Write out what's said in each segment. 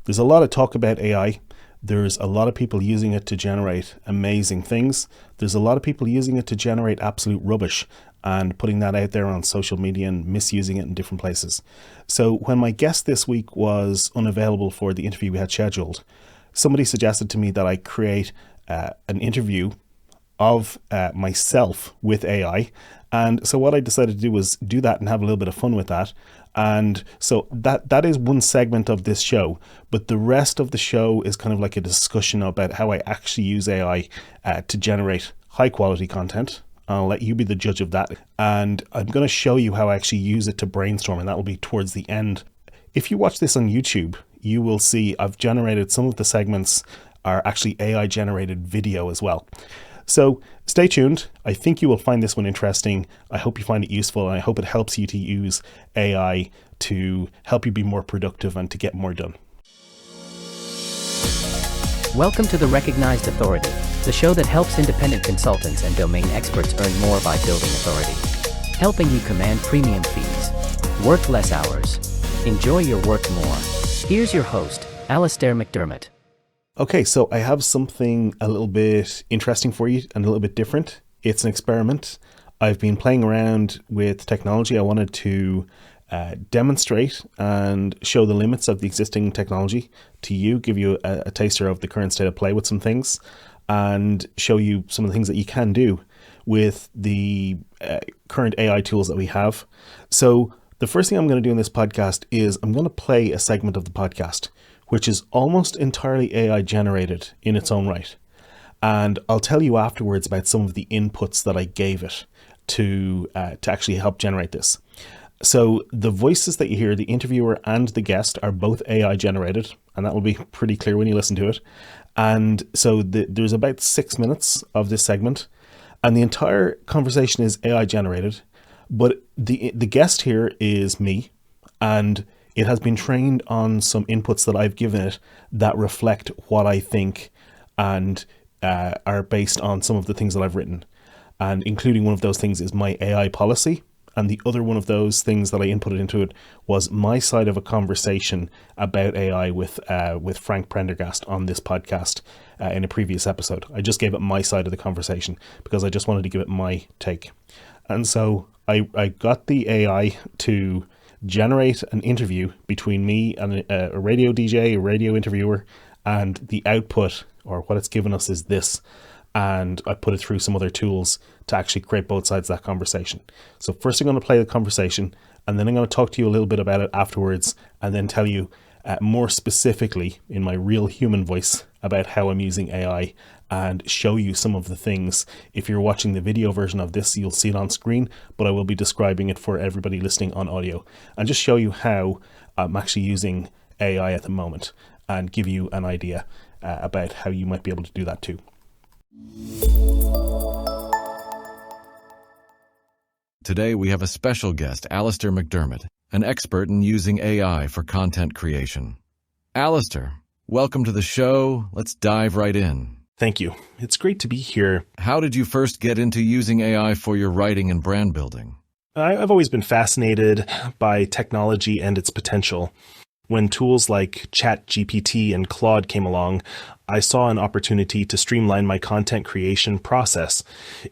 There's a lot of talk about AI. There's a lot of people using it to generate amazing things. There's a lot of people using it to generate absolute rubbish and putting that out there on social media and misusing it in different places. So when my guest this week was unavailable for the interview we had scheduled, somebody suggested to me that I create an interview of myself with AI. And so what I decided to do was do that and have a little bit of fun with that. And so that is one segment of this show, but the rest of the show is kind of like a discussion about how I actually use AI to generate high quality content. I'll let you be the judge of that. And I'm going to show you how I actually use it to brainstorm, and that will be towards the end. If you watch this on YouTube, you will see I've generated some of the segments are actually AI generated video as well. So stay tuned. I think you will find this one interesting. I hope you find it useful, and I hope it helps you to use AI to help you be more productive and to get more done. Welcome to The Recognized Authority, the show that helps independent consultants and domain experts earn more by building authority, helping you command premium fees, work less hours, enjoy your work more. Here's your host, Alastair McDermott. Okay, so I have something a little bit interesting for you and a little bit different. It's an experiment. I've been playing around with technology. I wanted to demonstrate and show the limits of the existing technology to you, give you a taster of the current state of play with some things, and show you some of the things that you can do with the current AI tools that we have. So the first thing I'm going to do in this podcast is I'm going to play a segment of the podcast, which is almost entirely AI generated in its own right. And I'll tell you afterwards about some of the inputs that I gave it to actually help generate this. So the voices that you hear, the interviewer and the guest, are both AI generated, and that will be pretty clear when you listen to it. And so there's about 6 minutes of this segment, and the entire conversation is AI generated, but the guest here is me, and it has been trained on some inputs that I've given it that reflect what I think and are based on some of the things that I've written. And including one of those things is my AI policy. And the other one of those things that I inputted into it was my side of a conversation about AI with Frank Prendergast on this podcast in a previous episode. I just gave it my side of the conversation because I just wanted to give it my take. And so I got the AI to generate an interview between me and a radio DJ, a radio interviewer, and the output, or what it's given us, is this. And I put it through some other tools to actually create both sides of that conversation. So first I'm going to play the conversation, and then I'm going to talk to you a little bit about it afterwards, and then tell you more specifically in my real human voice about how I'm using AI, and show you some of the things. If you're watching the video version of this, you'll see it on screen, but I will be describing it for everybody listening on audio, and just show you how I'm actually using AI at the moment, and give you an idea about how you might be able to do that too. Today we have a special guest, Alastair McDermott, an expert in using AI for content creation. Alastair, welcome to the show. Let's dive right in. Thank you. It's great to be here. How did you first get into using AI for your writing and brand building? I've always been fascinated by technology and its potential. When tools like ChatGPT and Claude came along, I saw an opportunity to streamline my content creation process.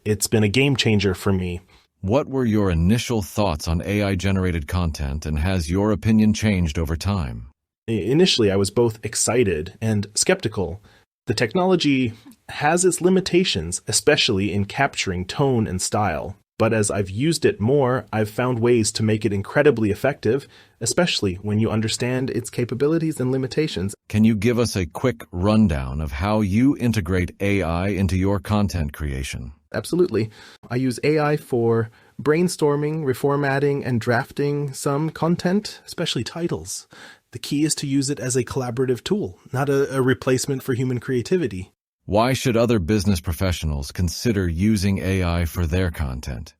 It's been a game changer for me. What were your initial thoughts on AI-generated content, and has your opinion changed over time? Initially, I was both excited and skeptical. The technology has its limitations, especially in capturing tone and style. But as I've used it more, I've found ways to make it incredibly effective, especially when you understand its capabilities and limitations. Can you give us a quick rundown of how you integrate AI into your content creation? Absolutely. I use AI for brainstorming, reformatting, and drafting some content, especially titles. The key is to use it as a collaborative tool, not a replacement for human creativity. Why should other business professionals consider using AI for their content?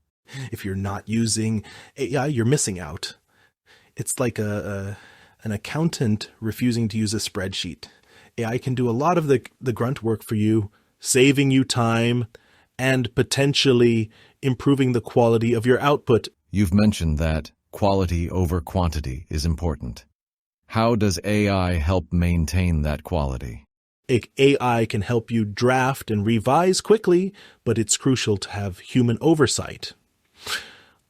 If you're not using AI, you're missing out. It's like an accountant refusing to use a spreadsheet. AI can do a lot of the grunt work for you, saving you time and potentially improving the quality of your output. You've mentioned that quality over quantity is important. How does AI help maintain that quality? AI can help you draft and revise quickly, but it's crucial to have human oversight.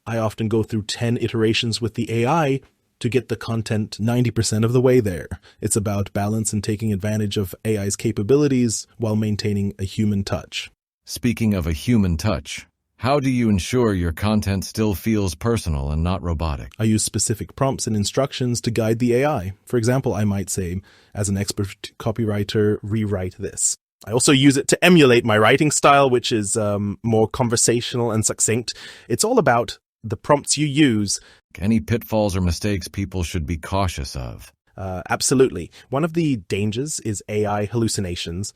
I often go through 10 iterations with the AI to get the content 90% of the way there. It's about balance and taking advantage of AI's capabilities while maintaining a human touch. Speaking of a human touch, how do you ensure your content still feels personal and not robotic? I use specific prompts and instructions to guide the AI. For example, I might say, as an expert copywriter, rewrite this. I also use it to emulate my writing style, which is more conversational and succinct. It's all about the prompts you use. Any pitfalls or mistakes people should be cautious of? Absolutely. One of the dangers is AI hallucinations,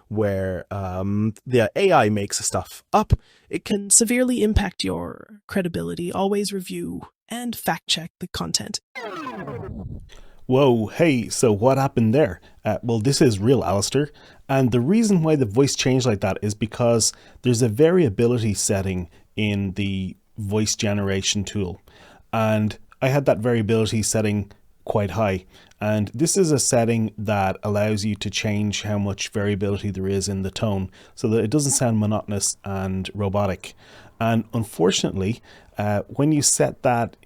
where the AI makes stuff up. It can severely impact your credibility. Always review and fact check the content. Whoa, hey, so what happened there? Well, this is real, Alastair. And the reason why the voice changed like that is because there's a variability setting in the voice generation tool. And I had that variability setting quite high. And this is a setting that allows you to change how much variability there is in the tone so that it doesn't sound monotonous and robotic. And unfortunately, when you set that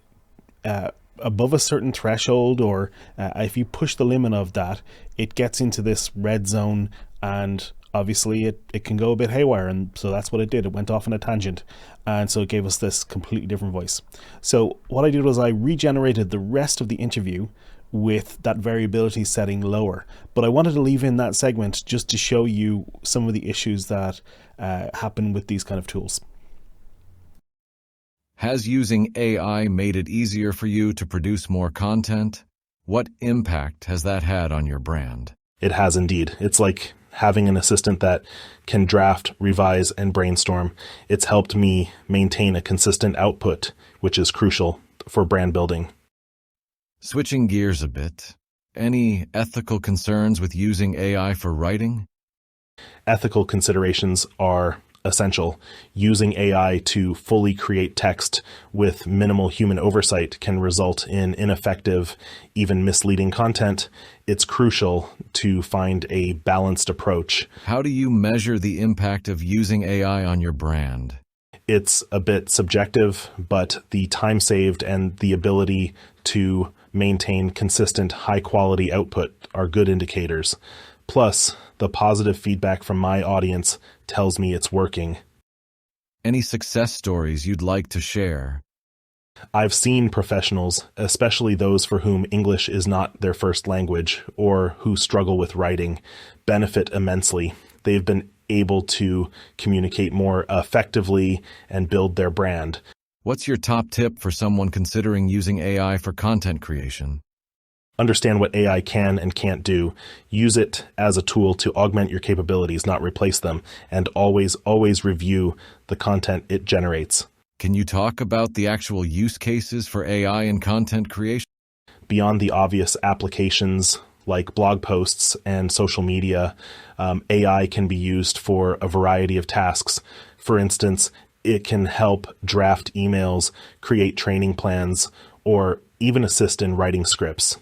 above a certain threshold, or if you push the limit of that, it gets into this red zone, and obviously it can go a bit haywire. And so that's what it did. It went off on a tangent. And so it gave us this completely different voice. So what I did was I regenerated the rest of the interview with that variability setting lower. But I wanted to leave in that segment just to show you some of the issues that happen with these kind of tools. Has using AI made it easier for you to produce more content? What impact has that had on your brand? It has indeed. It's like having an assistant that can draft, revise, and brainstorm. It's helped me maintain a consistent output, which is crucial for brand building. Switching gears a bit, any ethical concerns with using AI for writing? Ethical considerations are essential. Using AI to fully create text with minimal human oversight can result in ineffective, even misleading content. It's crucial to find a balanced approach. How do you measure the impact of using AI on your brand? It's a bit subjective, but the time saved and the ability to maintain consistent, high-quality output are good indicators. Plus, the positive feedback from my audience tells me it's working. Any success stories you'd like to share? I've seen professionals, especially those for whom English is not their first language or who struggle with writing, benefit immensely. They've been able to communicate more effectively and build their brand. What's your top tip for someone considering using AI for content creation? Understand what AI can and can't do. Use it as a tool to augment your capabilities, not replace them, and always review the content it generates. Can you talk about the actual use cases for AI in content creation? Beyond the obvious applications like blog posts and social media, AI can be used for a variety of tasks. For instance, it can help draft emails, create training plans, or even assist in writing scripts.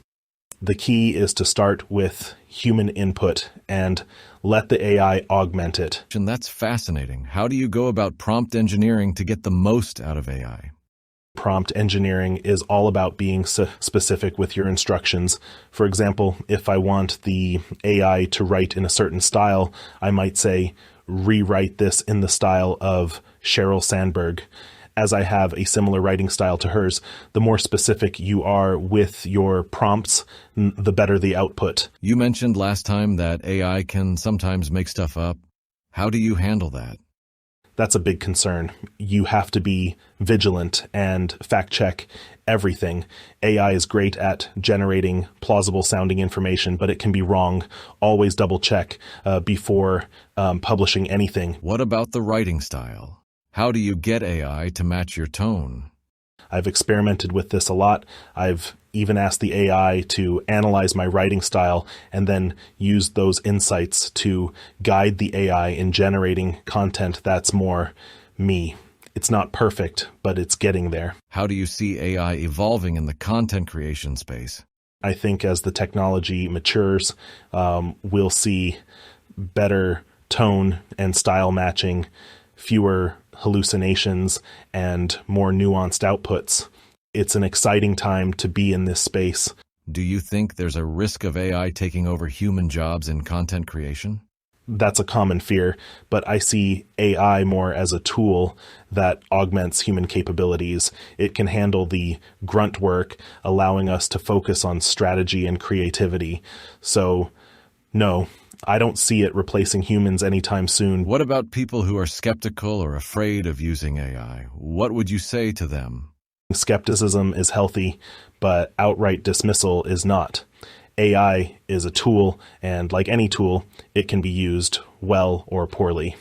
The key is to start with human input and let the AI augment it. And that's fascinating. How do you go about prompt engineering to get the most out of AI? Prompt engineering is all about being specific with your instructions. For example, if I want the AI to write in a certain style, I might say, rewrite this in the style of Sheryl Sandberg. As I have a similar writing style to hers, the more specific you are with your prompts, the better the output. You mentioned last time that AI can sometimes make stuff up. How do you handle that? That's a big concern. You have to be vigilant and fact check everything. AI is great at generating plausible sounding information, but it can be wrong. Always double check before publishing anything. What about the writing style? How do you get AI to match your tone? I've experimented with this a lot. I've even asked the AI to analyze my writing style and then use those insights to guide the AI in generating content that's more me. It's not perfect, but it's getting there. How do you see AI evolving in the content creation space? I think as the technology matures, we'll see better tone and style matching, fewer hallucinations, and more nuanced outputs. It's an exciting time to be in this space. Do you think there's a risk of AI taking over human jobs in content creation? That's a common fear, but I see AI more as a tool that augments human capabilities. It can handle the grunt work, allowing us to focus on strategy and creativity. So, no, I don't see it replacing humans anytime soon. What about people who are skeptical or afraid of using AI? What would you say to them? Skepticism is healthy, but outright dismissal is not. AI is a tool, and like any tool, it can be used well or poorly.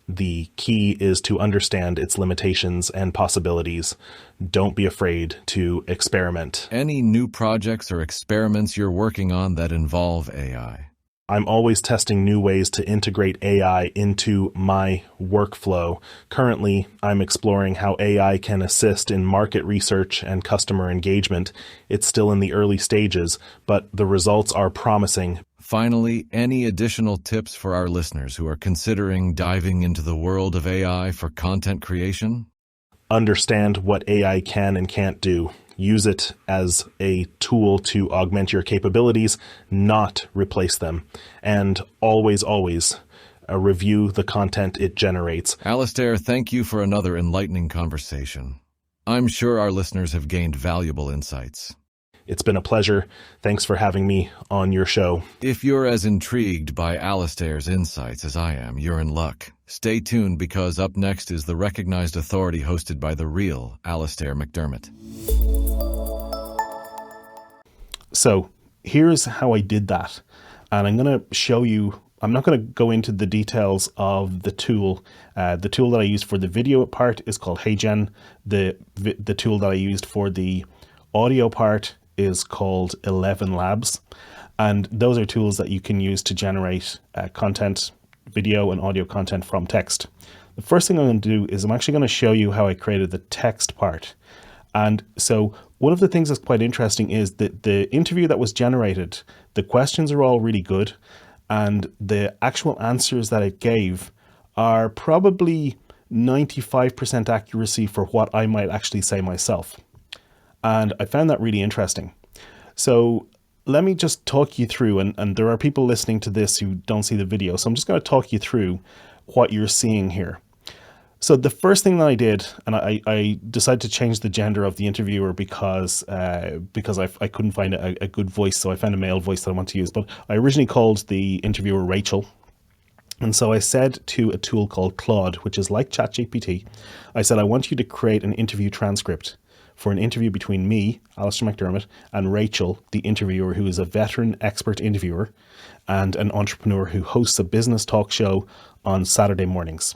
The key is to understand its limitations and possibilities. Don't be afraid to experiment. Any new projects or experiments you're working on that involve AI? I'm always testing new ways to integrate AI into my workflow. Currently, I'm exploring how AI can assist in market research and customer engagement. It's still in the early stages, but the results are promising. Finally, any additional tips for our listeners who are considering diving into the world of AI for content creation? Understand what AI can and can't do. Use it as a tool to augment your capabilities, not replace them. And always, review the content it generates. Alastair, thank you for another enlightening conversation. I'm sure our listeners have gained valuable insights. It's been a pleasure. Thanks for having me on your show. If you're as intrigued by Alastair's insights as I am, you're in luck. Stay tuned because up next is The Recognized Authority hosted by the real Alastair McDermott. So here's how I did that. And I'm going to show you, I'm not going to go into the details of the tool. The tool that I used for the video part is called HeyGen. The tool that I used for the audio part is called ElevenLabs. And those are tools that you can use to generate content, video and audio content from text. The first thing I'm going to do is I'm actually going to show you how I created the text part. And so one of the things that's quite interesting is that the interview that was generated, the questions are all really good, and the actual answers that it gave are probably 95% accuracy for what I might actually say myself. And I found that really interesting. So let me just talk you through, and there are people listening to this who don't see the video, so I'm just going to talk you through what you're seeing here. So the first thing that I did, and I decided to change the gender of the interviewer because I couldn't find a good voice, so I found a male voice that I want to use. But I originally called the interviewer Rachel. And so I said to a tool called Claude, which is like ChatGPT, I said, I want you to create an interview transcript for an interview between me, Alastair McDermott, and Rachel, the interviewer, who is a veteran expert interviewer and an entrepreneur who hosts a business talk show on Saturday mornings.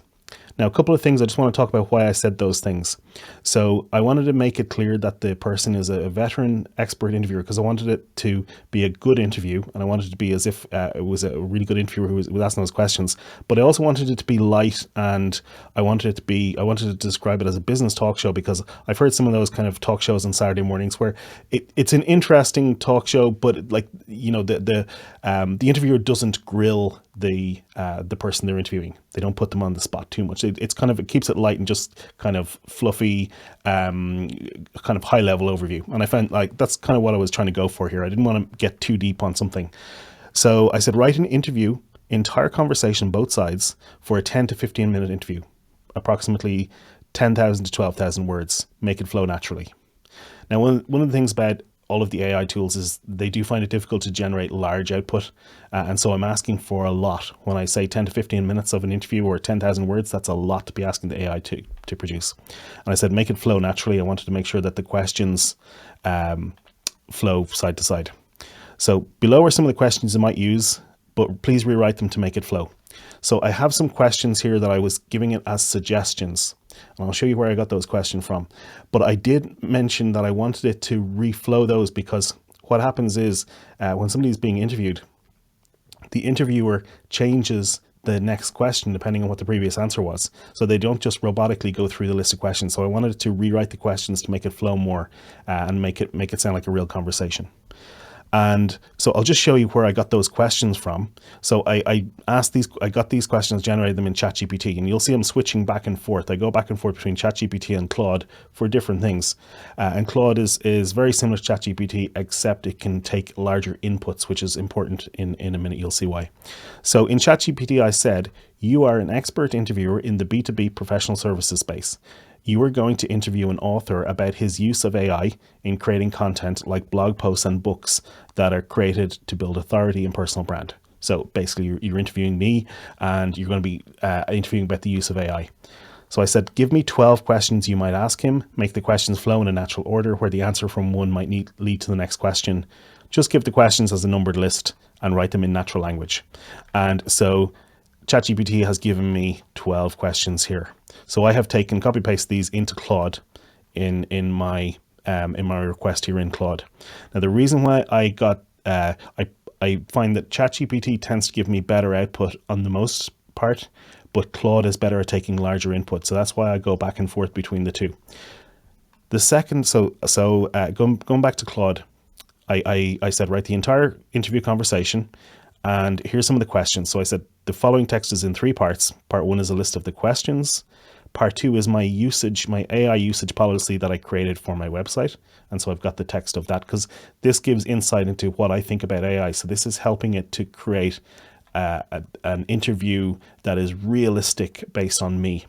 Now, a couple of things, I just want to talk about why I said those things. So I wanted to make it clear that the person is a veteran expert interviewer because I wanted it to be a good interview, and I wanted it to be as if it was a really good interviewer who was asking those questions. But I also wanted it to be light, and I wanted to describe it as a business talk show because I've heard some of those kind of talk shows on Saturday mornings where it's an interesting talk show, but the interviewer doesn't grill the person they're interviewing. They don't put them on the spot too much. It keeps it light and just kind of fluffy, kind of high level overview. And I found that's kind of what I was trying to go for here. I didn't want to get too deep on something. So I said, write an interview, entire conversation, both sides, for a 10 to 15 minute interview, approximately 10,000 to 12,000 words, make it flow naturally. Now, one of the things about all of the AI tools is they do find it difficult to generate large output. And so I'm asking for a lot. When I say 10 to 15 minutes of an interview or 10,000 words, that's a lot to be asking the AI to produce. And I said, make it flow naturally. I wanted to make sure that the questions flow side to side. So below are some of the questions you might use, but please rewrite them to make it flow. So I have some questions here that I was giving it as suggestions. And I'll show you where I got those questions from. But I did mention that I wanted it to reflow those because what happens is when somebody's being interviewed, the interviewer changes the next question depending on what the previous answer was. So they don't just robotically go through the list of questions. So I wanted to rewrite the questions to make it flow more and make it sound like a real conversation. And so I'll just show you where I got those questions from. So I got these questions, generated them in ChatGPT, and you'll see I'm switching back and forth. I go back and forth between ChatGPT and Claude for different things. And Claude is very similar to ChatGPT, except it can take larger inputs, which is important in a minute. You'll see why. So in ChatGPT, I said, you are an expert interviewer in the B2B professional services space. You are going to interview an author about his use of AI in creating content like blog posts and books that are created to build authority and personal brand. So basically, you're interviewing me, and you're going to be interviewing about the use of AI. So I said, give me 12 questions you might ask him. Make the questions flow in a natural order where the answer from one might lead to the next question. Just give the questions as a numbered list and write them in natural language. And so ChatGPT has given me 12 questions here. So I have taken, copy paste these into Claude in my request here in Claude. Now the reason why I find that ChatGPT tends to give me better output on the most part, but Claude is better at taking larger input. So that's why I go back and forth between the two. The second, going back to Claude, I said, write the entire interview conversation, and here's some of the questions. So I said, the following text is in 3 parts. Part 1 is a list of the questions. Part 2 is my AI usage policy that I created for my website. And so I've got the text of that, because this gives insight into what I think about AI. So this is helping it to create an interview that is realistic based on me.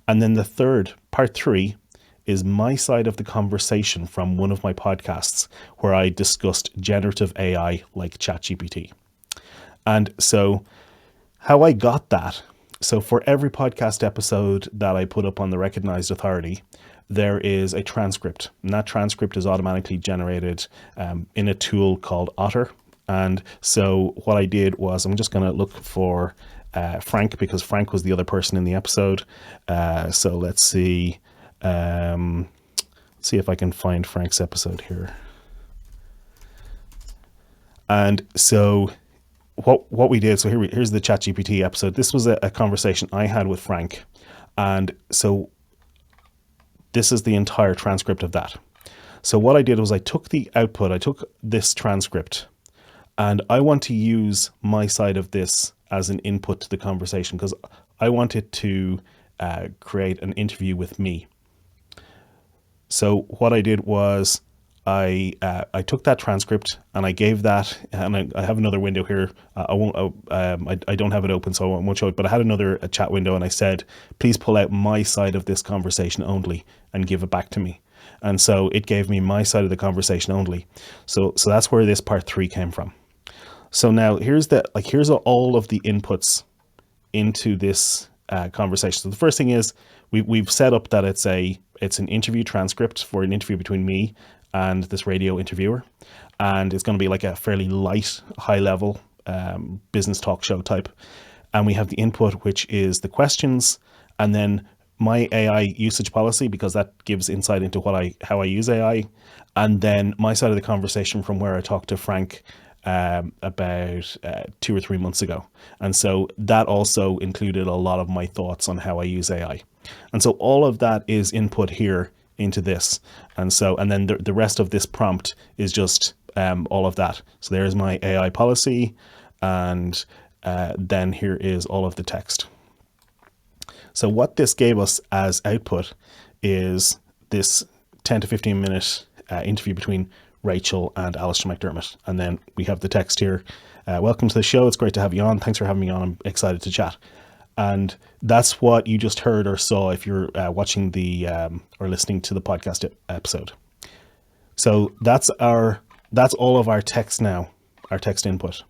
And then the third, part 3, is my side of the conversation from one of my podcasts where I discussed generative AI like ChatGPT. And so how I got that, so for every podcast episode that I put up on the Recognized Authority, there is a transcript, and that transcript is automatically generated in a tool called Otter. And so what I did was, I'm just going to look for Frank, because Frank was the other person in the episode. So let's see if I can find Frank's episode here. And so what we did, so here's the ChatGPT episode. This was a conversation I had with Frank. And so this is the entire transcript of that. So what I did was I took the output, I took this transcript, and I want to use my side of this as an input to the conversation, because I wanted to create an interview with me. So what I did was I took that transcript and I gave that, and I have another window here. I don't have it open, so I won't show it, but I had another chat window, and I said, please pull out my side of this conversation only and give it back to me. And so it gave me my side of the conversation only. So that's where this part 3 came from. So now here's all of the inputs into this conversation. So the first thing is we've set up that it's an interview transcript for an interview between me and this radio interviewer, and it's going to be like a fairly light, high level business talk show type. And we have the input, which is the questions, and then my AI usage policy, because that gives insight into how I use AI, and then my side of the conversation from where I talked to Frank about 2 or 3 months ago. And so that also included a lot of my thoughts on how I use AI. And so all of that is input here into this. And then the rest of this prompt is just all of that. So there's my AI policy, and then here is all of the text. So what this gave us as output is this 10 to 15 minute interview between Rachel and Alastair McDermott. And then we have the text here. Welcome to the show. It's great to have you on. Thanks for having me on. I'm excited to chat. And that's what you just heard or saw if you're watching or listening to the podcast episode. So that's all of our text now, our text input.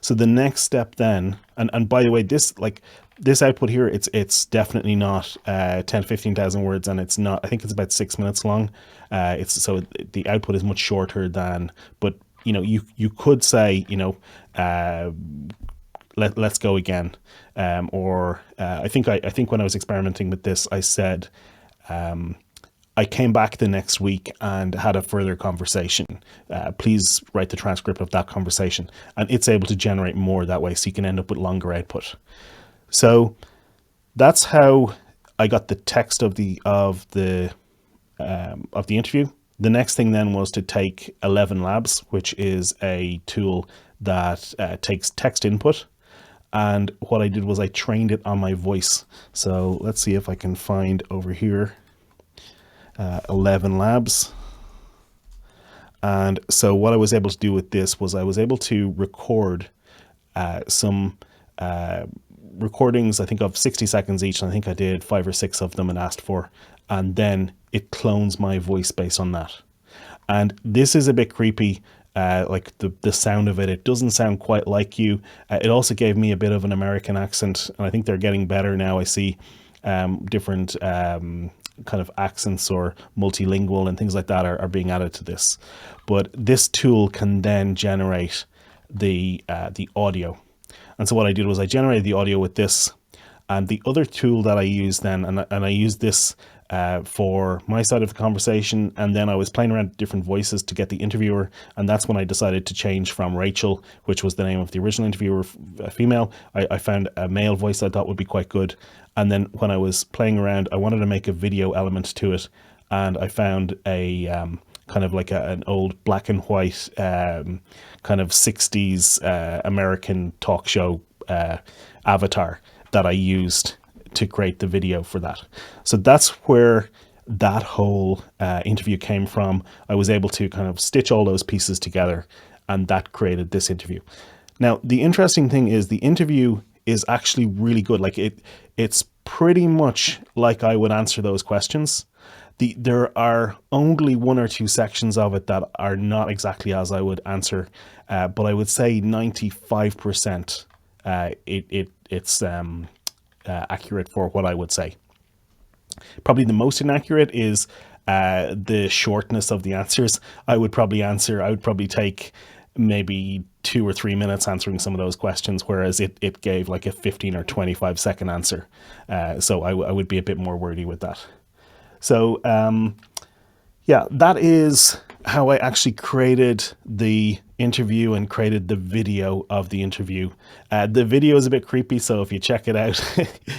So the next step then, and by the way, this output here, it's definitely not 10 to 15,000 words, and it's not, I think it's about 6 minutes long. So the output is much shorter than, but you could say, let's go again. I think when I was experimenting with this, I said, I came back the next week and had a further conversation. Please write the transcript of that conversation. And it's able to generate more that way, so you can end up with longer output. So that's how I got the text of the interview. The next thing then was to take ElevenLabs, which is a tool that takes text input. And what I did was I trained it on my voice. So let's see if I can find over here, ElevenLabs. And so what I was able to do with this was I was able to record some recordings, I think of 60 seconds each. And I think I did 5 or 6 of them and asked for, and then it clones my voice based on that. And this is a bit creepy. Like the sound of it, it doesn't sound quite like you. It also gave me a bit of an American accent, and I think they're getting better now. I see different kind of accents or multilingual and things like that are being added to this. But this tool can then generate the audio. And so what I did was I generated the audio with this, and the other tool that I used then, and I used this for my side of the conversation, and then I was playing around with different voices to get the interviewer, and that's when I decided to change from Rachel, which was the name of the original interviewer, a female. I found a male voice I thought would be quite good, and then when I was playing around, I wanted to make a video element to it, and I found a kind of like an old black and white kind of 60s American talk show avatar that I used to create the video for that. So that's where that whole interview came from. I was able to kind of stitch all those pieces together, and that created this interview. Now, the interesting thing is the interview is actually really good. Like it's pretty much like I would answer those questions. There are only 1 or 2 sections of it that are not exactly as I would answer, but I would say 95% it's accurate for what I would say. Probably the most inaccurate is the shortness of the answers. I would probably take maybe 2 or 3 minutes answering some of those questions, whereas it gave like a 15 or 25 second answer. So I would be a bit more wordy with that. So yeah, that is how I actually created the interview and created the video of the interview. The video is a bit creepy, so if you check it out,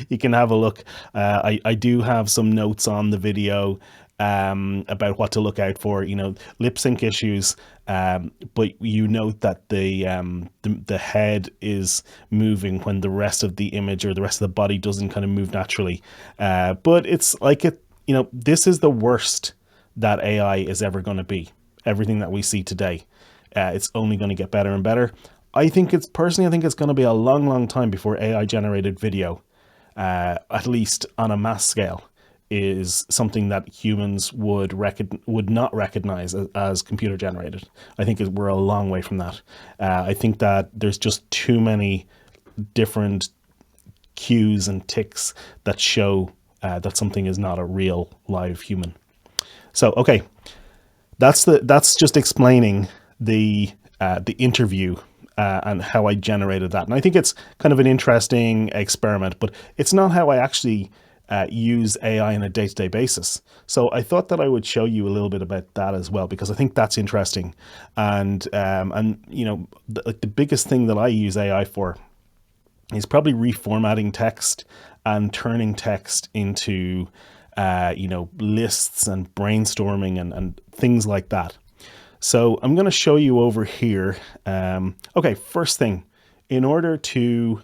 you can have a look. I do have some notes on the video about what to look out for, lip sync issues, but you note that the head is moving when the rest of the image or the rest of the body doesn't kind of move naturally. But it's like this is the worst that AI is ever going to be. Everything that we see today, it's only going to get better and better. I think it's going to be a long, long time before AI generated video, at least on a mass scale, is something that humans would not recognize as computer generated. I think we're a long way from that. I think that there's just too many different cues and ticks that show that something is not a real live human. So, okay, that's just explaining the interview and how I generated that. And I think it's kind of an interesting experiment, but it's not how I actually use AI on a day-to-day basis. So I thought that I would show you a little bit about that as well, because I think that's interesting. And the biggest thing that I use AI for is probably reformatting text and turning text into lists and brainstorming and things like that. So I'm going to show you over here. Okay, first thing, in order to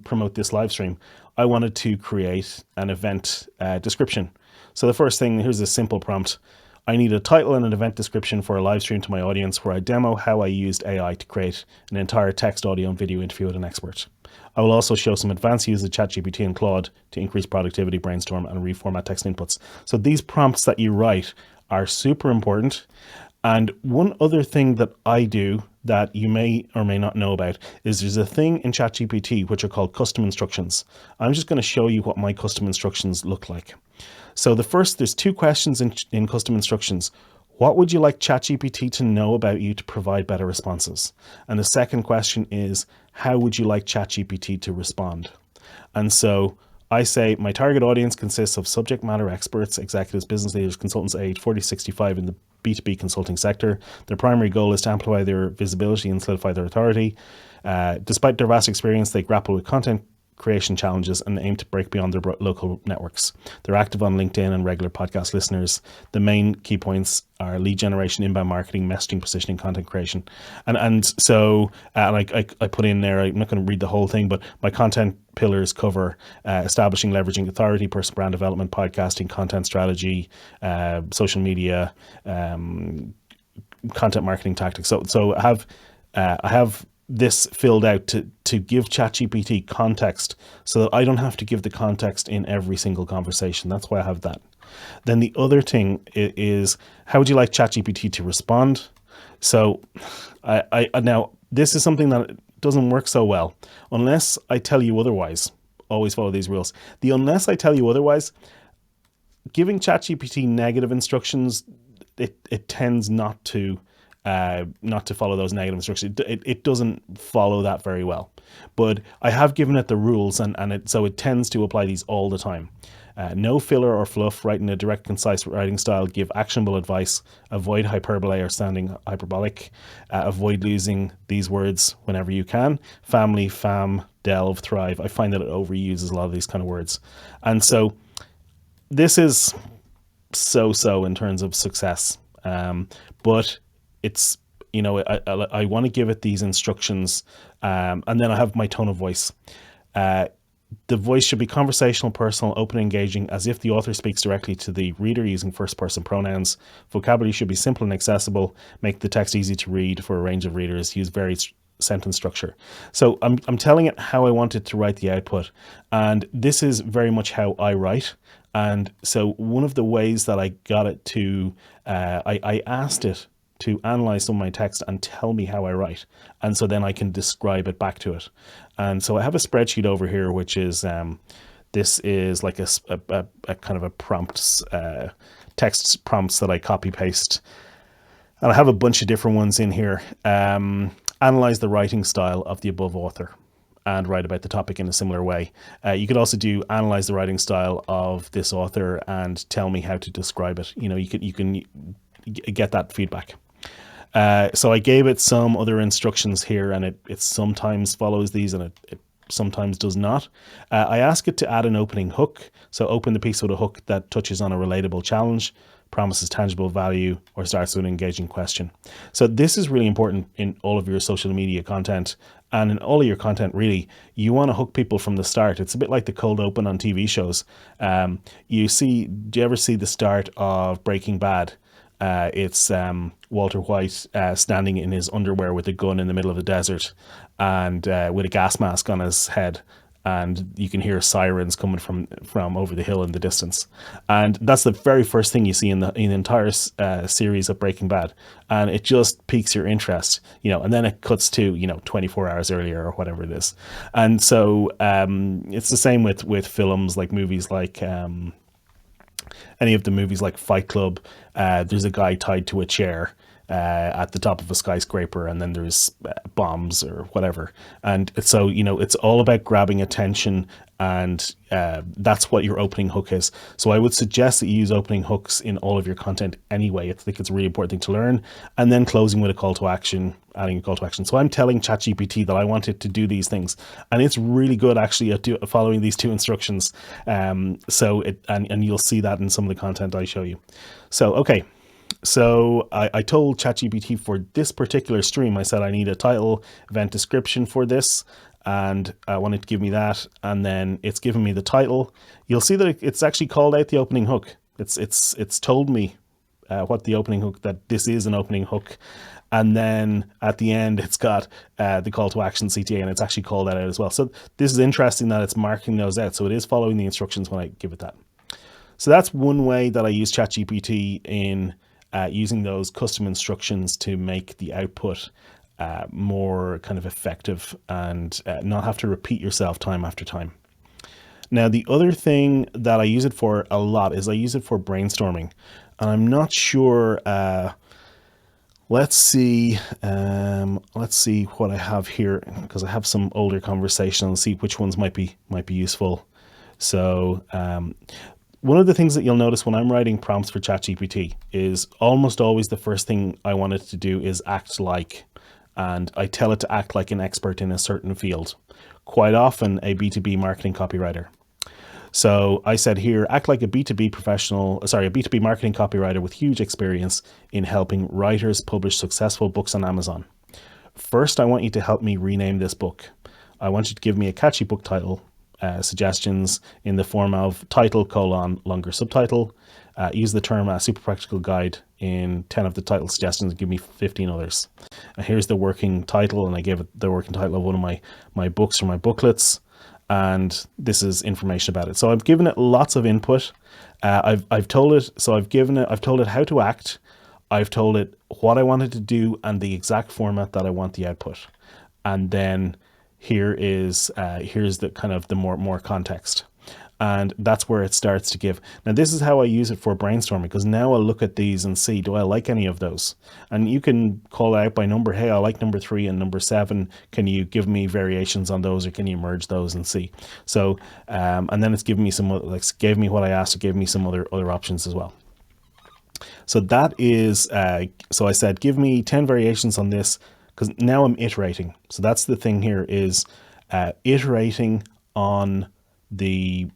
promote this live stream, I wanted to create an event description. So the first thing, here's a simple prompt. I need a title and an event description for a live stream to my audience where I demo how I used AI to create an entire text, audio, and video interview with an expert. I will also show some advanced use of ChatGPT and Claude to increase productivity, brainstorm, and reformat text inputs. So these prompts that you write are super important. And one other thing that I do that you may or may not know about is there's a thing in ChatGPT which are called custom instructions. I'm just going to show you what my custom instructions look like. So there's 2 questions in custom instructions. What would you like ChatGPT to know about you to provide better responses? And the second question is, how would you like ChatGPT to respond? And so I say my target audience consists of subject matter experts, executives, business leaders, consultants aged 40 to 65 in the B2B consulting sector. Their primary goal is to amplify their visibility and solidify their authority. Despite their vast experience, they grapple with content creation challenges and aim to break beyond their local networks. They're active on LinkedIn and regular podcast listeners. The main key points are lead generation, inbound marketing, messaging, positioning, content creation. And so I put in there, I'm not going to read the whole thing, but my content pillars cover establishing, leveraging authority, personal brand development, podcasting, content strategy, social media, content marketing tactics. So I have this filled out to give ChatGPT context so that I don't have to give the context in every single conversation. That's why I have that. Then the other thing is, how would you like ChatGPT to respond? So I now, this is something that doesn't work so well unless I tell you otherwise. Always follow these rules. The unless I tell you otherwise, giving ChatGPT negative instructions, it tends not to follow those negative instructions. It doesn't follow that very well. But I have given it the rules, so it tends to apply these all the time. No filler or fluff, write in a direct, concise writing style, give actionable advice, avoid hyperbole or sounding hyperbolic, avoid losing these words whenever you can. Family, fam, delve, thrive. I find that it overuses a lot of these kind of words. And so this is so in terms of success. But it's, I want to give it these instructions, and then I have my tone of voice. The voice should be conversational, personal, open, engaging, as if the author speaks directly to the reader using first-person pronouns. Vocabulary should be simple and accessible. Make the text easy to read for a range of readers. Use varied sentence structure. So I'm telling it how I want it to write the output, and this is very much how I write. And so one of the ways that I got it to, I asked it to analyze some of my text and tell me how I write. And so then I can describe it back to it. And so I have a spreadsheet over here, which is, this is like a kind of a prompts, text prompts that I copy paste. And I have a bunch of different ones in here. Analyze the writing style of the above author and write about the topic in a similar way. You could also do analyze the writing style of this author and tell me how to describe it. You can get that feedback. So I gave it some other instructions here, and it sometimes follows these and it sometimes does not. I ask it to add an opening hook. So open the piece with a hook that touches on a relatable challenge, promises tangible value, or starts with an engaging question. So this is really important in all of your social media content and in all of your content, really. You want to hook people from the start. It's a bit like the cold open on TV shows. Do you ever see the start of Breaking Bad? It's Walter White standing in his underwear with a gun in the middle of the desert and with a gas mask on his head, and you can hear sirens coming from over the hill in the distance. And that's the very first thing you see in the entire series of Breaking Bad, and it just piques your interest, and then it cuts to 24 hours earlier or whatever it is. And so it's the same with films, like movies like any of the movies like Fight Club. There's a guy tied to a chair at the top of a skyscraper, and then there's bombs or whatever. And so, it's all about grabbing attention, and that's what your opening hook is. So I would suggest that you use opening hooks in all of your content anyway. I think it's a really important thing to learn. And then closing with a call to action, adding a call to action. So I'm telling ChatGPT that I want it to do these things, and it's really good actually at following these two instructions. So you'll see that in some of the content I show you. So, okay. So I told ChatGPT for this particular stream, I said I need a title, event description for this, and I wanted to give me that, and then it's given me the title. You'll see that it's actually called out the opening hook. It's told me what the opening hook, that this is an opening hook, and then at the end it's got the call to action, CTA, and it's actually called that out as well. So this is interesting that it's marking those out. So it is following the instructions when I give it that. So that's one way that I use ChatGPT in using those custom instructions to make the output more kind of effective and not have to repeat yourself time after time. Now, the other thing that I use it for a lot is I use it for brainstorming, and I'm not sure. Let's see what I have here, because I have some older conversations. I'll see which ones might be useful. So one of the things that you'll notice when I'm writing prompts for ChatGPT is almost always the first thing I want it to do is act like. and I tell it to act like an expert in a certain field, quite often a B2B marketing copywriter. So I said here, act like a B2B marketing copywriter with huge experience in helping writers publish successful books on Amazon. First, I want you to help me rename this book. I want you to give me a catchy book title, suggestions in the form of title, longer subtitle. Use the term super practical guide in 10 of the title suggestions and give me 15 others. Here's the working title, and I gave it the working title of one of my books or my booklets. And this is information about it. So I've given it lots of input. I've told it how to act. I've told it what I wanted to do and the exact format that I want the output. And then here's the kind of the more context. And that's where it starts to give. Now, this is how I use it for brainstorming, because now I'll look at these and see, do I like any of those? And you can call out by number, hey, I like number 3 and number 7. Can you give me variations on those, or can you merge those and see? So, and then it's given me gave me what I asked, it gave me some other options as well. So that is, so I said, give me 10 variations on this, because now I'm iterating. So that's the thing here is iterating on the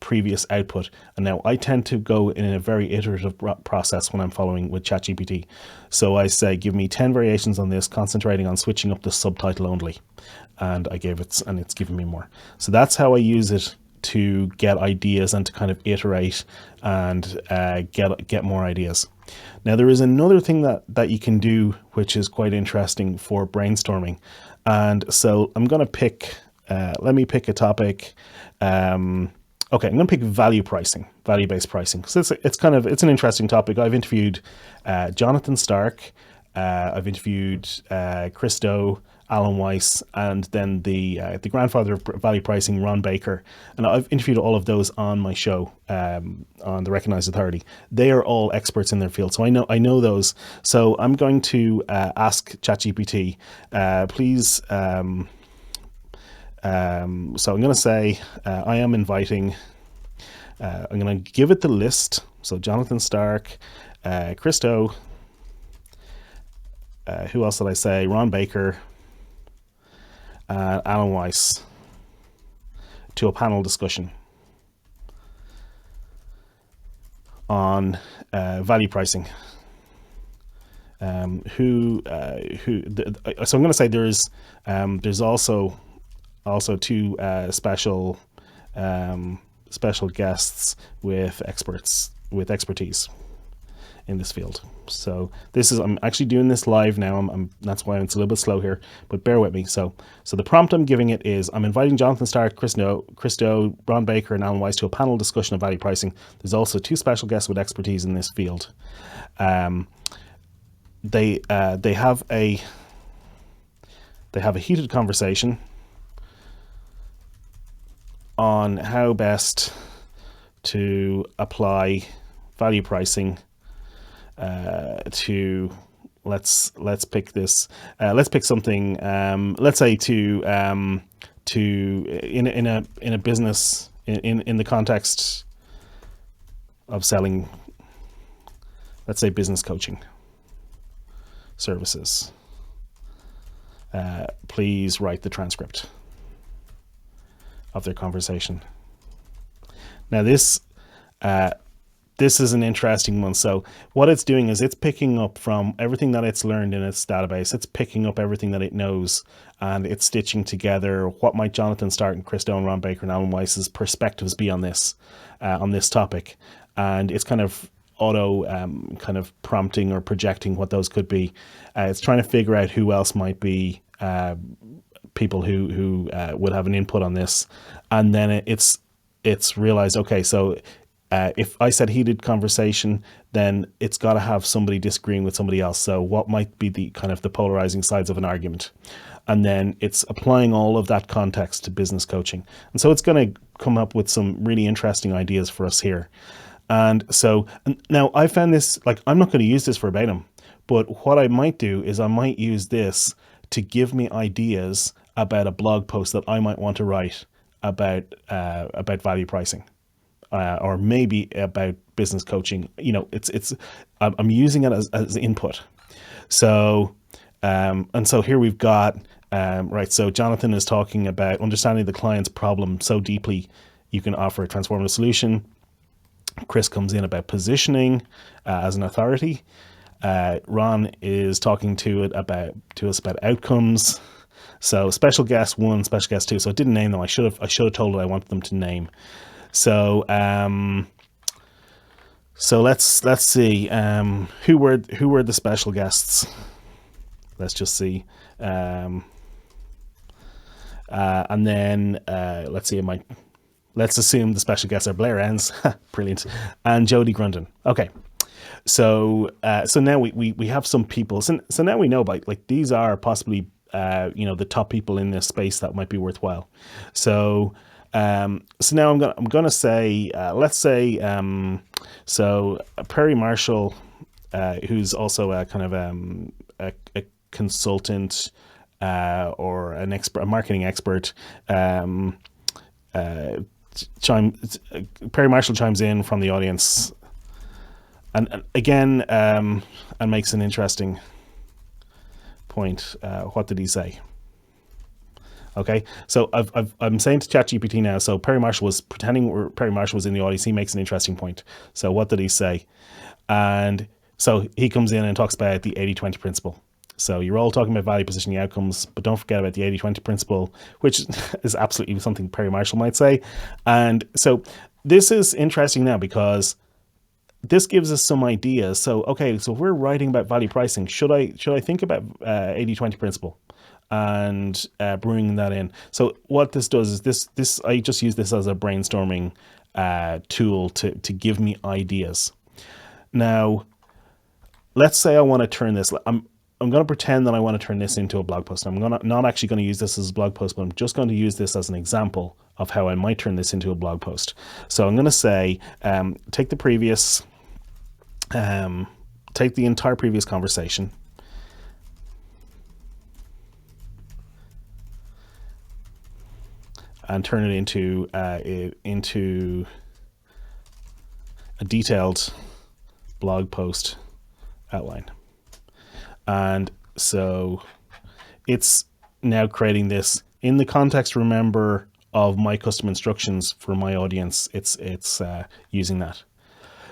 previous output. And now I tend to go in a very iterative process when I'm following with ChatGPT. So I say, give me 10 variations on this, concentrating on switching up the subtitle only. And I gave it, and it's given me more. So that's how I use it to get ideas and to kind of iterate and get more ideas. Now, there is another thing that you can do, which is quite interesting for brainstorming. And so I'm going to pick, let me pick a topic. Okay, I'm going to pick value-based pricing, because it's an interesting topic. I've interviewed Jonathan Stark, I've interviewed Christo, Alan Weiss, and then the grandfather of value pricing, Ron Baker, and I've interviewed all of those on my show on the Recognized Authority. They are all experts in their field, so I know those. So I'm going to ask ChatGPT, please. So I'm going to say, I am inviting, I'm going to give it the list. So Jonathan Stark, Christo, who else did I say? Ron Baker, Alan Weiss, to a panel discussion on value pricing. So I'm going to say there's also 2 special guests with expertise in this field. So I'm actually doing this live now. That's why it's a little bit slow here, but bear with me. So the prompt I'm giving it is, I'm inviting Jonathan Stark, Christo, Ron Baker, and Alan Weiss to a panel discussion of value pricing. There's also 2 special guests with expertise in this field. They have a heated conversation on how best to apply value pricing to let's pick this. Let's pick something. Let's say to in a business in the context of selling. Let's say business coaching services. Please write the transcript of their conversation. Now this is an interesting one. So what it's doing is it's picking up from everything that it's learned in its database. It's picking up everything that it knows, and it's stitching together what might Jonathan Stark and Christo and Ron Baker and Alan Weiss's perspectives be on this topic. And it's kind of auto kind of prompting or projecting what those could be. It's trying to figure out who else might be people who would have an input on this. And then it's realized, okay, so if I said heated conversation, then it's got to have somebody disagreeing with somebody else. So what might be the kind of the polarizing sides of an argument? And then it's applying all of that context to business coaching. And so it's going to come up with some really interesting ideas for us here. And so now I found this, like, I'm not going to use this verbatim, but what I might do is I might use this to give me ideas about a blog post that I might want to write about value pricing. Or maybe about business coaching. You know, I'm using it as input. So And so here we've got, right, so Jonathan is talking about understanding the client's problem so deeply you can offer a transformative solution. Chris comes in about positioning as an authority. Ron is talking to us about outcomes. So special guest 1, special guest 2. So it didn't name them. I should have told it I wanted them to name. So let's see. Who were the special guests? Let's just see. And then let's see. Let's assume the special guests are Blair Enns, brilliant, and Jody Grundon. Okay, so now we have some people. So now we know about, like, these are possibly the top people in this space that might be worthwhile. So now I'm gonna say, let's say, so Perry Marshall, who's also a kind of a consultant or an expert, a marketing expert. Perry Marshall chimes in from the audience, and again, and makes an interesting point. What did he say? Okay, so I'm saying to ChatGPT now. So Perry Marshall was pretending Perry Marshall was in the audience. He makes an interesting point. So what did he say? And so he comes in and talks about the 80-20 principle. So you're all talking about value, positioning, outcomes, but don't forget about the 80-20 principle, which is absolutely something Perry Marshall might say. And so this is interesting now because this gives us some ideas. So, okay, so if we're writing about value pricing, should I think about 80-20 principle and bringing that in? So what this does is this I just use this as a brainstorming tool to give me ideas. Now, let's say I want to turn this. I'm going to pretend that I want to turn this into a blog post. I'm not actually going to use this as a blog post, but I'm just going to use this as an example of how I might turn this into a blog post. So I'm going to say, take the entire previous conversation, and turn it into a detailed blog post outline. And so it's now creating this in the context, remember, of my custom instructions for my audience. It's using that.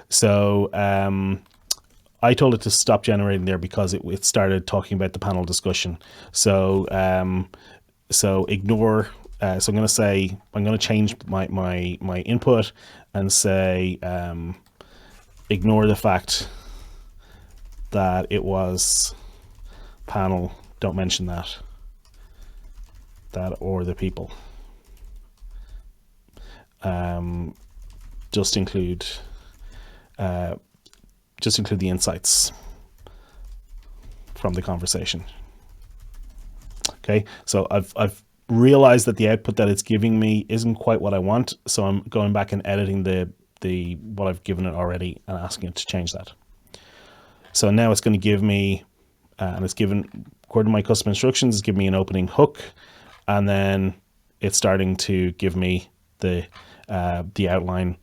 So I told it to stop generating there because it started talking about the panel discussion. So ignore. So I'm going to change my input and say ignore the fact that it was panel. Don't mention that or the people. Just include the insights from the conversation. Okay, so I've realized that the output that it's giving me isn't quite what I want, so I'm going back and editing the what I've given it already and asking it to change that. So now it's going to give me, and it's given, according to my custom instructions, it's giving me an opening hook, and then it's starting to give me the outline.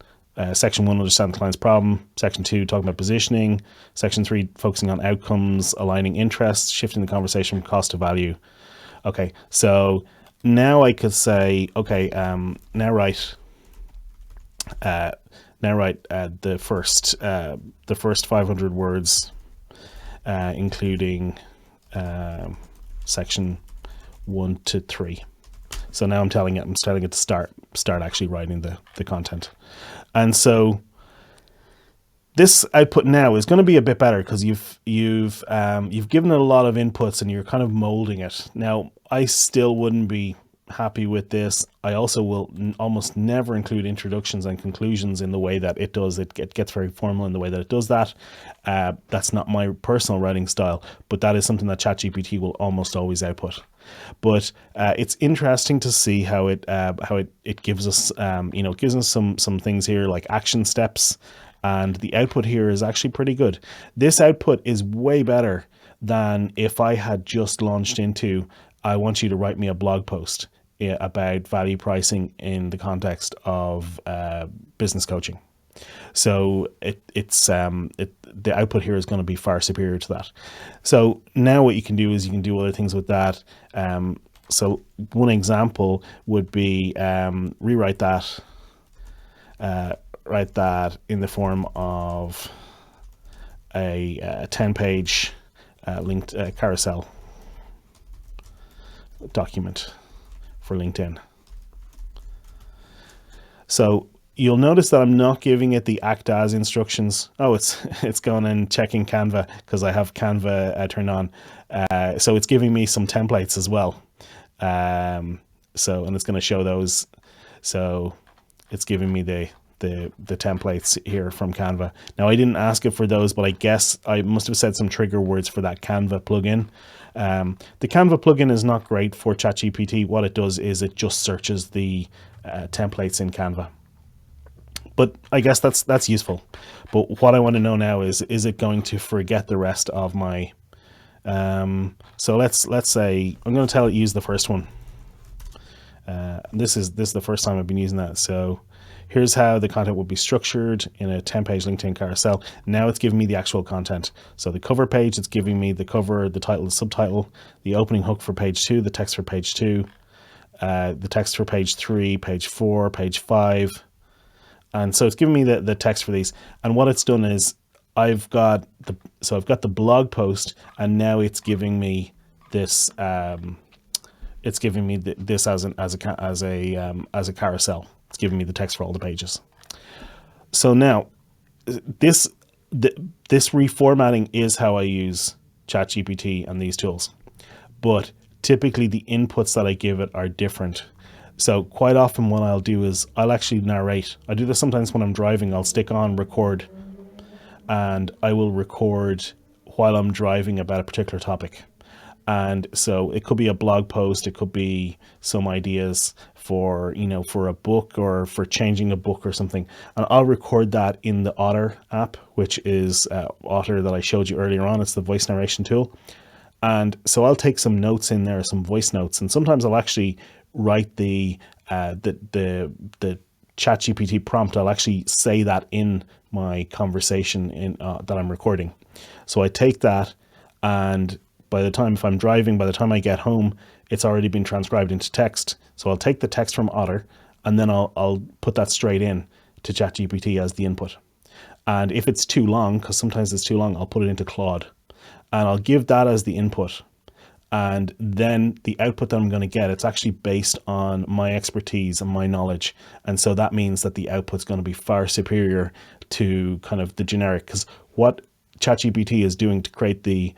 Section 1, understand the client's problem. Section 2, talking about positioning. Section 3, focusing on outcomes, aligning interests, shifting the conversation from cost to value. Okay, so now I could say, okay, now write the first 500 words, including section 1 to 3. So now I'm telling it to start actually writing the content. And so this output now is going to be a bit better because you've given it a lot of inputs and you're kind of molding it. Now, I still wouldn't be happy with this. I also will almost never include introductions and conclusions in the way that it does. It gets very formal in the way that it does that. That's not my personal writing style, but that is something that ChatGPT will almost always output. But it's interesting to see how it gives us gives us some things here like action steps, and the output here is actually pretty good. This output is way better than if I had just launched into, I want you to write me a blog post about value pricing in the context of business coaching. So the output here is going to be far superior to that. So now what you can do is you can do other things with that. So one example would be write that in the form of a 10-page linked carousel document for LinkedIn. So you'll notice that I'm not giving it the act as instructions. Oh, it's going and checking Canva because I have Canva turned on. So it's giving me some templates as well. And it's going to show those. So it's giving me the templates here from Canva. Now I didn't ask it for those, but I guess I must have said some trigger words for that Canva plugin. The Canva plugin is not great for ChatGPT. What it does is it just searches the templates in Canva. But I guess that's useful. But what I want to know now is it going to forget the rest of my so let's say I'm going to tell it use the first one. This is the first time I've been using that. So here's how the content would be structured in a 10-page LinkedIn carousel. Now it's giving me the actual content. So the cover page, it's giving me the cover, the title, the subtitle, the opening hook for page 2, the text for page 2, the text for page 3, page 4, page 5. And so it's giving me the text for these. And what it's done is I've got the blog post, and now it's giving me this this as a carousel. It's giving me the text for all the pages. So now this reformatting is how I use ChatGPT and these tools. But typically the inputs that I give it are different. So quite often what I'll do is I'll actually narrate. I do this sometimes when I'm driving. I'll stick on record, and I will record while I'm driving about a particular topic. And so it could be a blog post, it could be some ideas for a book or for changing a book or something. And I'll record that in the Otter app, which is Otter that I showed you earlier on. It's the voice narration tool. And so I'll take some notes in there, some voice notes, and sometimes I'll actually write the ChatGPT prompt. I'll actually say that in my conversation that I'm recording. So I take that, and if I'm driving, by the time I get home, it's already been transcribed into text. So I'll take the text from Otter, and then I'll put that straight in to ChatGPT as the input. And if it's too long, because sometimes it's too long, I'll put it into Claude, and I'll give that as the input. And then the output that I'm going to get, it's actually based on my expertise and my knowledge. And so that means that the output's going to be far superior to kind of the generic, because what ChatGPT is doing to create the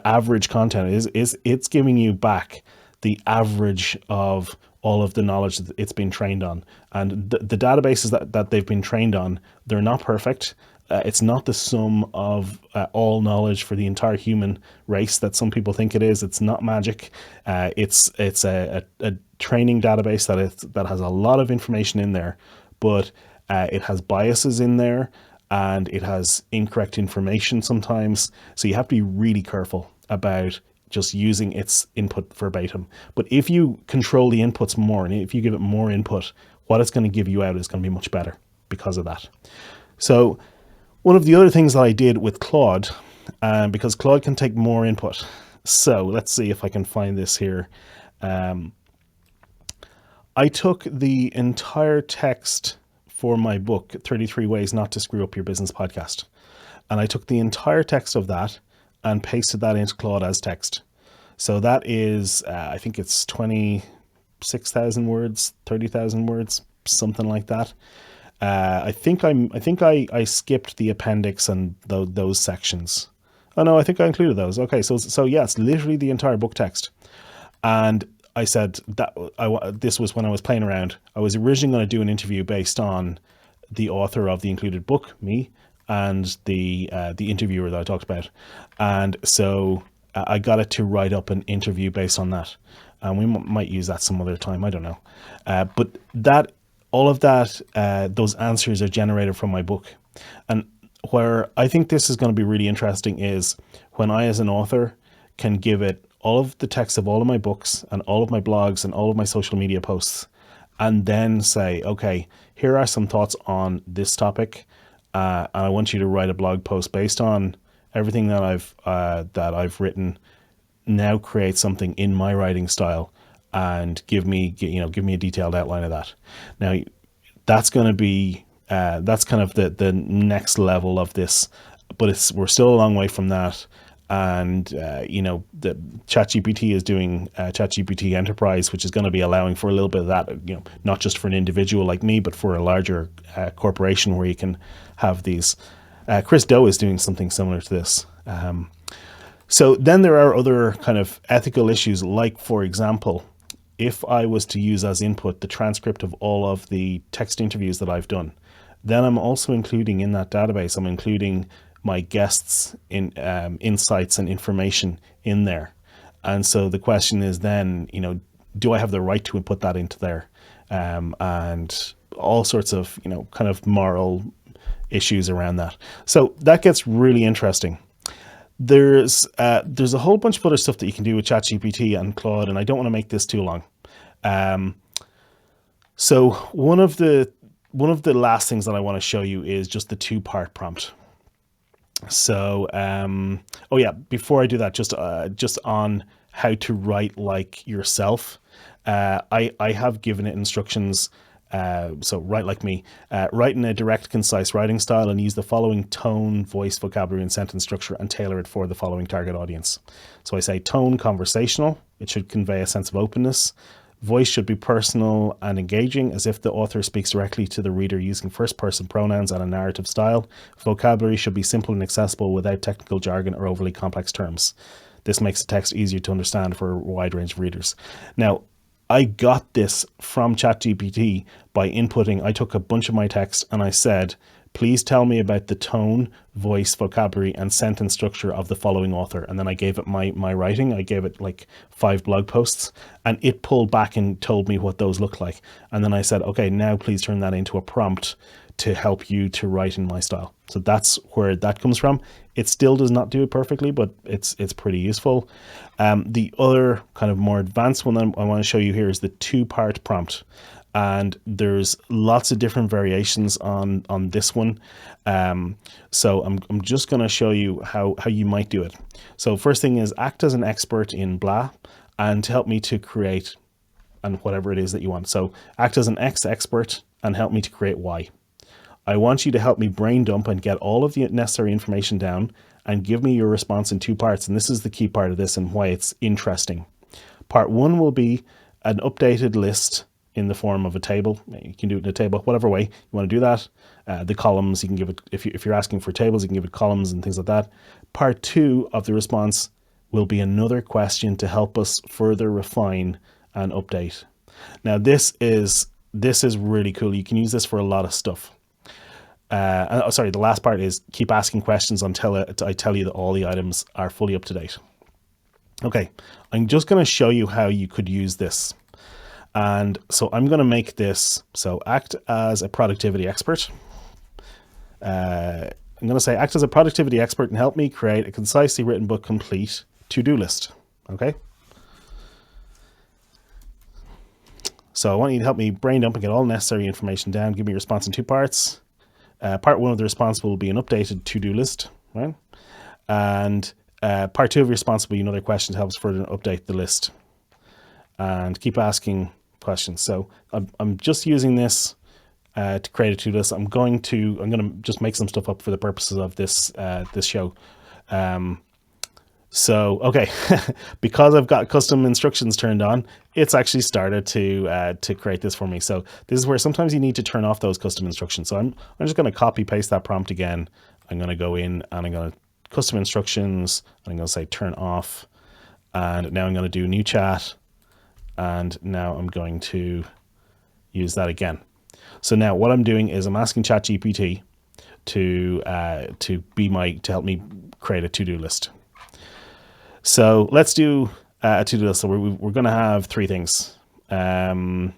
average content is it's giving you back the average of all of the knowledge that it's been trained on. And the databases that they've been trained on, they're not perfect. It's not the sum of all knowledge for the entire human race that some people think it is. It's not magic. It's a training database that has a lot of information in there, but it has biases in there, and it has incorrect information sometimes. So you have to be really careful about just using its input verbatim. But if you control the inputs more, and if you give it more input, what it's going to give you out is going to be much better because of that. So one of the other things that I did with Claude, because Claude can take more input. So let's see if I can find this here. I took the entire text for my book, 33 Ways Not to Screw Up Your Business Podcast. And I took the entire text of that and pasted that into Claude as text. So that is, I think it's 26,000 words, 30,000 words, something like that. I think I skipped the appendix and those sections. Oh no, I think I included those. Okay, so yeah, it's literally the entire book text. And I said that this was when I was playing around. I was originally going to do an interview based on the author of the included book, me, and the interviewer that I talked about. And so I got it to write up an interview based on that. And we might use that some other time. I don't know. But all of that, those answers are generated from my book. And where I think this is going to be really interesting is when I, as an author, can give it all of the text of all of my books and all of my blogs and all of my social media posts, and then say, okay, here are some thoughts on this topic, and I want you to write a blog post based on everything that I've written. Now create something in my writing style, and give me a detailed outline of that. Now, that's going to be that's kind of the next level of this, but we're still a long way from that. And the ChatGPT is doing ChatGPT Enterprise, which is going to be allowing for a little bit of that, not just for an individual like me, but for a larger corporation where you can have these. Chris Do is doing something similar to this. So then there are other kind of ethical issues, like, for example, if I was to use as input the transcript of all of the text interviews that I've done, then I'm also including in that database, I'm including my guests' insights and information in there. And so the question is then, do I have the right to put that into there? And all sorts of, kind of moral issues around that. So that gets really interesting. There's a whole bunch of other stuff that you can do with ChatGPT and Claude, and I don't want to make this too long. So one of the last things that I want to show you is just the 2-part prompt. So, oh yeah, before I do that, just on how to write like yourself, I have given it instructions. So write like me, write in a direct, concise writing style and use the following tone, voice, vocabulary, and sentence structure, and tailor it for the following target audience. So I say tone, conversational. It should convey a sense of openness. Voice should be personal and engaging, as if the author speaks directly to the reader using first-person pronouns and a narrative style. Vocabulary should be simple and accessible without technical jargon or overly complex terms. This makes the text easier to understand for a wide range of readers. Now, I got this from ChatGPT by inputting. I took a bunch of my text and I said, please tell me about the tone, voice, vocabulary, and sentence structure of the following author. And then I gave it my writing. I gave it like 5 blog posts, and it pulled back and told me what those looked like. And then I said, okay, now please turn that into a prompt to help you to write in my style. So that's where that comes from. It still does not do it perfectly, but it's pretty useful. The other kind of more advanced one I want to show you here is the 2-part prompt. And there's lots of different variations on this one. So I'm just going to show you how you might do it. So first thing is, act as an expert in blah, and to help me to create and whatever it is that you want. So act as an X expert and help me to create Y. I want you to help me brain dump and get all of the necessary information down, and give me your response in 2 parts. And this is the key part of this and why it's interesting. Part 1 will be an updated list in the form of a table. You can do it in a table, whatever way you want to do that. The columns, you can give it, if you're asking for tables, you can give it columns and things like that. Part 2 of the response will be another question to help us further refine and update. Now, this is really cool. You can use this for a lot of stuff. The last part is keep asking questions until I tell you that all the items are fully up to date. Okay, I'm just going to show you how you could use this. And so I'm going to make this, so act as a productivity expert. I'm going to say act as a productivity expert and help me create a concisely written but complete to-do list. Okay. So I want you to help me brain dump and get all necessary information down. Give me a response in 2 parts. Part 1 of the response will be an updated to-do list, right? And part 2 of your response will be another question to help us further update the list. And keep asking questions. So I'm just using this to create a to-do list. I'm going to just make some stuff up for the purposes of this show. So okay, because I've got custom instructions turned on, it's actually started to create this for me. So this is where sometimes you need to turn off those custom instructions. So I'm just going to copy paste that prompt again. I'm going to go in and I'm going to custom instructions. And I'm going to say turn off. And now I'm going to do new chat. And now I'm going to use that again. So now what I'm doing is I'm asking ChatGPT to help me create a to-do list. So let's do a to-do list. So we're going to have 3 things. So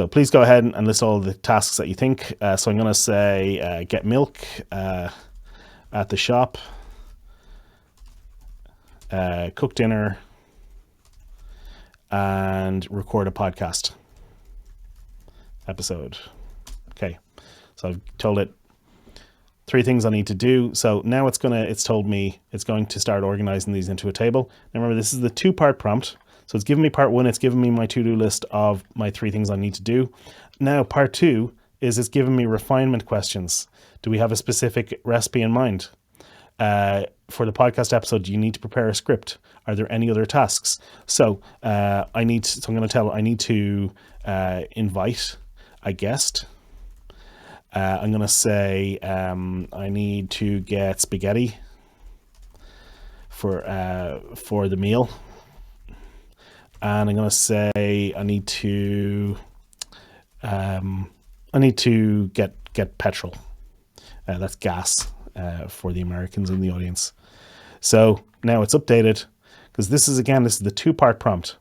please go ahead and list all the tasks that you think. So I'm going to say get milk at the shop, cook dinner, and record a podcast. episode. Okay, so I've told it 3 things I need to do. So now it's told me it's going to start organizing these into a table. Now remember, this is the 2-part prompt. So it's given me part 1, it's given me my to-do list of my 3 things I need to do. Now part 2 is it's given me refinement questions. Do we have a specific recipe in mind? For the podcast episode, do you need to prepare a script? Are there any other tasks? So I need to invite a guest. I'm going to say I need to get spaghetti for the meal, and I'm going to say I need to get petrol. That's gas for the Americans in the audience. So now it's updated, because this is the 2-part prompt.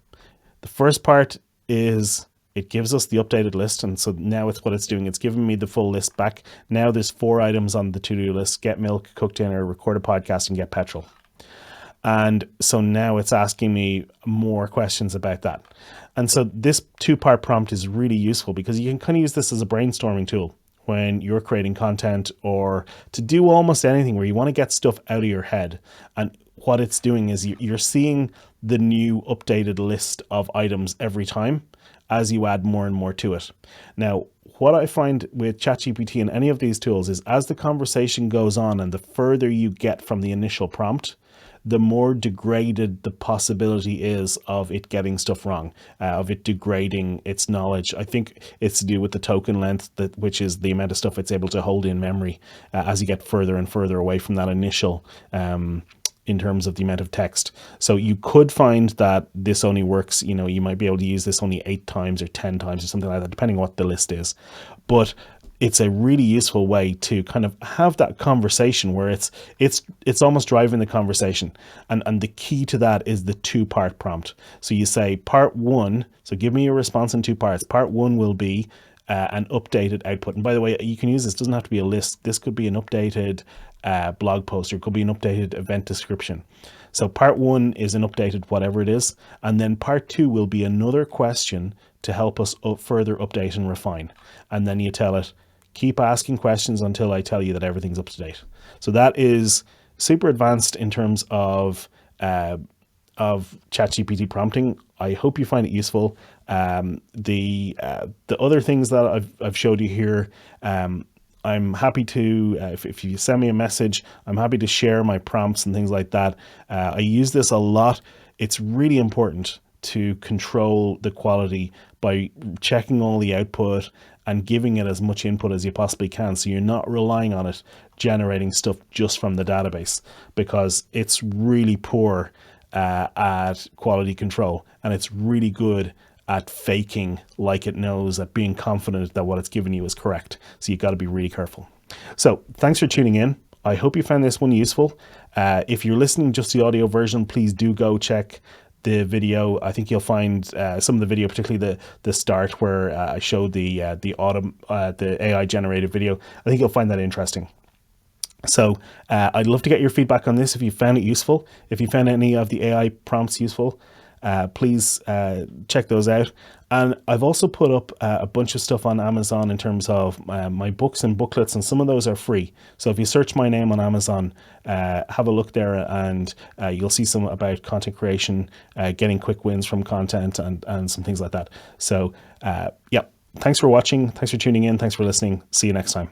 The first part is it gives us the updated list, and so now it's giving me the full list back. Now there's 4 items on the to-do list: get milk, cook dinner, record a podcast, and get petrol. And so now it's asking me more questions about that. And so this 2-part prompt is really useful, because you can kind of use this as a brainstorming tool when you're creating content, or to do almost anything where you want to get stuff out of your head. And what it's doing is you're seeing the new updated list of items every time as you add more and more to it. Now, what I find with ChatGPT and any of these tools is, as the conversation goes on and the further you get from the initial prompt, the more degraded the possibility is of it getting stuff wrong, of it degrading its knowledge. I think it's to do with the token length, which is the amount of stuff it's able to hold in memory as you get further and further away from that initial in terms of the amount of text. So you could find that this only works, you might be able to use this only 8 times or 10 times or something like that, depending on what the list is. But it's a really useful way to kind of have that conversation where it's almost driving the conversation. And the key to that is the 2-part prompt. So you say part 1, so give me a response in 2 parts. Part 1 will be an updated output. And by the way, you can use this, it doesn't have to be a list. This could be an updated blog post, or it could be an updated event description. So part 1 is an updated whatever it is. And then part 2 will be another question to help us further update and refine. And then you tell it, keep asking questions until I tell you that everything's up to date. So that is super advanced in terms of ChatGPT prompting. I hope you find it useful. The other things that I've showed you here, I'm happy to, if you send me a message, I'm happy to share my prompts and things like that. I use this a lot. It's really important to control the quality by checking all the output and giving it as much input as you possibly can, so you're not relying on it generating stuff just from the database, because it's really poor at quality control, and it's really good at faking like it knows, at being confident that what it's giving you is correct. So you've got to be really careful. So thanks for tuning in. I hope you found this one useful. If you're listening just the audio version, please do go check the video. I think you'll find some of the video, particularly the start where I showed the AI generated video. I think you'll find that interesting. So I'd love to get your feedback on this if you found it useful. If you found any of the AI prompts useful, please check those out. And I've also put up a bunch of stuff on Amazon in terms of my books and booklets, and some of those are free. So if you search my name on Amazon, have a look there, and you'll see some about content creation, getting quick wins from content, and some things like that. So yeah, thanks for watching. Thanks for tuning in. Thanks for listening. See you next time.